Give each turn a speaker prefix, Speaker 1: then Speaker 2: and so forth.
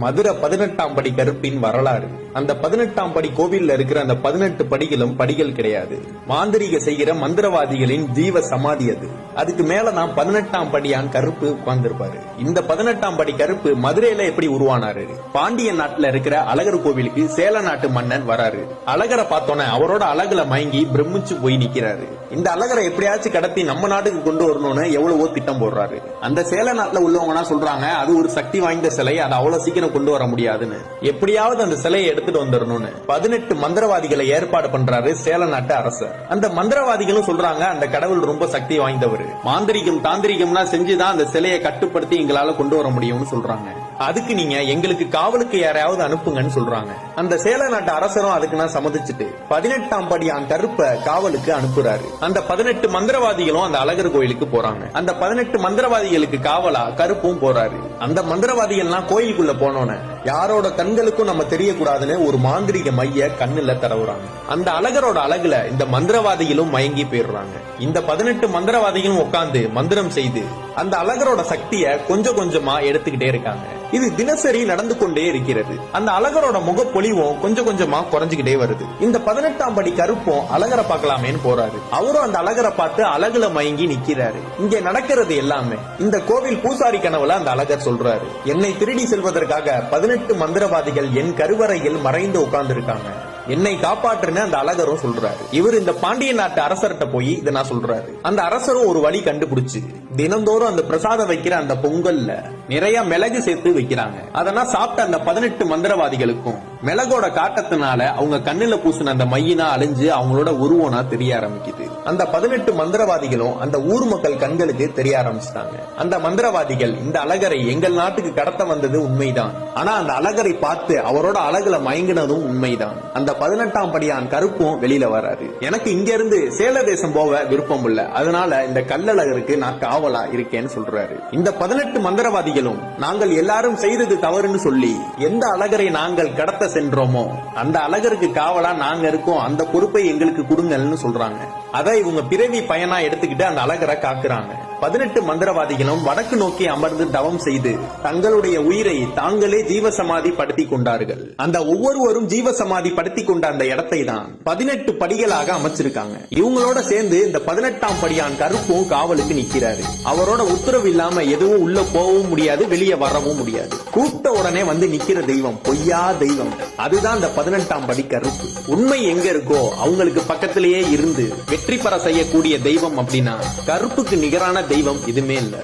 Speaker 1: மதுரை 18ஆம் படி கருப்பின் வரலாறு. அந்த 18ஆம் படி கோவில்ல இருக்கிற அந்த 18 படிகளும் படிகள் கிடையாது. மாந்திரிக செய்கிற மந்திரவாதிகளின் ஜீவ சமாதி அது. அதுக்கு மேல தான் 18ஆம் படியான் கருப்பு உட்கார்ந்திருப்பாரு. இந்த 18ஆம் படி கருப்பு மதுரையில எப்படி உருவானாரு? பாண்டிய நாட்டுல இருக்கிற அழகர் கோவிலுக்கு சேல நாட்டு மன்னன் வராரு. அழகரை பார்த்தோன்னே அவரோட அழகுல மயங்கி பிரமிச்சு போய் நிக்கிறாரு. இந்த அழகரை எப்படியாச்சும் கடத்தி நம்ம நாட்டுக்கு கொண்டு வரணும்னு எவ்வளவோ திட்டம் போடுறாரு. அந்த சேல நாட்டுல உள்ளவங்க சொல்றாங்க அது ஒரு சக்தி வாய்ந்த சிலை, அது அவ்வளவு சீக்கிரம் கொண்டு வர முடியாதுன்னு. எப்படியாவது அந்த சிலையை எடுத்துட்டு வந்துடணும்னு 18 மந்திரவாதிகளை ஏற்பாடு பண்றாரு சேல நாட்டு அரசர். அந்த மந்திரவாதிகளும் சொல்றாங்க அந்த கடவுள் ரொம்ப சக்தி வாய்ந்தவர், மாந்திரிகம் தாந்திரிகம்னா செஞ்சுதான் அந்த சிலையை கட்டுப்படுத்தி எங்களால கொண்டு வர முடியும்னு சொல்றாங்க. அதுக்கு நீங்க எங்களுக்கு காவலுக்கு யாரையாவது அனுப்புங்கன்னு சொல்றாங்க. அந்த சேல நாட்டு அரசரும் அதுக்கு நான் சம்மதிச்சுட்டு 18ஆம் படியான் கருப்ப காவலுக்கு அனுப்புறாரு. அந்த 18 மந்திரவாதிகளும் அந்த அழகர் கோயிலுக்கு போறாங்க. அந்த 18 மந்திரவாதிகளுக்கு காவலா கருப்பும் போறாரு. அந்த மந்திரவாதிகள்லாம் கோயிலுக்குள்ள போனோன்னு யாரோட கண்களுக்கும் நம்ம தெரியக்கூடாதுன்னு ஒரு மாந்திரிக மைய கண்ணுல தடவுறாங்க. அந்த அழகரோட அழகுல இந்த மந்திரவாதிகளும் மயங்கி போயிடுறாங்க. இந்த 18 மந்திரவாதிகளும் உட்கார்ந்து மந்திரம் செய்து அந்த அழகரோட சக்திய கொஞ்சம் கொஞ்சமா எடுத்துக்கிட்டே இருக்காங்க. இது தினசரி நடந்து கொண்டே இருக்கிறது. அந்த அழகரோட முகப்பொலிவும் கொஞ்சம் கொஞ்சமா குறைஞ்சுக்கிட்டே வருது. இந்த 18ஆம் படி கருப்பும் அழகரை பார்க்கலாமேன்னு போறாரு. அவரும் அந்த அழகரை பார்த்து அழகுல மயங்கி நிக்கிறாரு. இங்க நடக்கிறது எல்லாமே இந்த கோவில் பூசாரி கனவுல அந்த அழகர் சொல்றாரு, என்னை திருடி செல்வதற்காக 18 மந்திரவாதிகள் என் கருவறையில் மறைந்து உட்கார்ந்து இருக்காங்க, என்னை காப்பாற்றுன்னு அந்த அழகரும் சொல்றாரு. இவர் இந்த பாண்டிய நாட்டு அரசர்கிட்ட போய் இதை நான் சொல்றாரு. அந்த அரசரும் ஒரு வழி கண்டுபிடிச்சு தினந்தோறும் அந்த பிரசாதம் வைக்கிற அந்த பொங்கல்ல நிறைய மிளகு சேர்த்து வைக்கிறாங்க. அதெல்லாம் சாப்பிட்ட அந்த 18 மந்திரவாதிகளுக்கும் மிளகோட காட்டத்தினால அவங்க கண்ணுல பூசின அந்த மையினா அழிஞ்சு அவங்களோட உருவனா தெரிய ஆரம்பிக்குது. அந்த 18 மந்திரவாதிகளும் அந்த ஊர் மக்கள் கண்களுக்கு தெரிய ஆரம்பிச்சிட்டாங்க. அந்த மந்திரவாதிகள் இந்த அழகரை எங்கள் நாட்டுக்கு கடத்த வந்தது உண்மைதான், ஆனா அந்த அழகரை பார்த்து அவரோட அழகுல மயங்கினதும் உண்மைதான். அந்த 18ஆம் படியான் கருப்பும் வெளியில வராரு. எனக்கு இங்க இருந்து சேல தேசம் போக விருப்பம் இல்ல, அதனால இந்த கல்லழகருக்கு நான் காவலா இருக்கேன்னு சொல்றாரு. இந்த 18 மந்திரவாதிகளும் நாங்கள் எல்லாரும் செய்தது தவறுன்னு சொல்லி எந்த அழகரை நாங்கள் கடத்த சென்றோமோ அந்த அழகருக்கு காவலா நாங்க இருக்கோம், அந்த பொறுப்பை எங்களுக்கு கொடுங்கன்னு சொல்றாங்க. அதை இவங்க பிறவி பயனா எடுத்துக்கிட்டு அந்த அழகரை காக்குறாங்க. 18 மந்திரவாதிகளும் வடக்கு நோக்கி அமர்ந்து தவம் செய்து தங்களுடைய உயிரை தாங்களே ஜீவசமாதி படுத்தி கொண்டார்கள். அந்த ஒவ்வொருவரும் ஜீவசமாதி படுத்தி கொண்ட அந்த இடத்தை தான் 18 படிகளாக அமைச்சிருக்காங்க. இவங்களோட சேர்ந்து இந்த 18ஆம் படியான் கருப்பும் காவலுக்கு நிக்கிறாரு. அவரோட உத்தரவு இல்லாம எதுவும் உள்ள போகவும் முடியாது, வெளியே வரவும் முடியாது. கூப்பிட்ட உடனே வந்து நிக்கிற தெய்வம் பொய்யா தெய்வம், அதுதான் இந்த 18ஆம் படி கருப்பு. உண்மை எங்க இருக்கோ அவங்களுக்கு பக்கத்திலேயே இருந்து வெற்றி பெற செய்யக்கூடிய தெய்வம் அப்படின்னா கருப்புக்கு நிகரான தெய்வம் எதுவுமே இல்ல.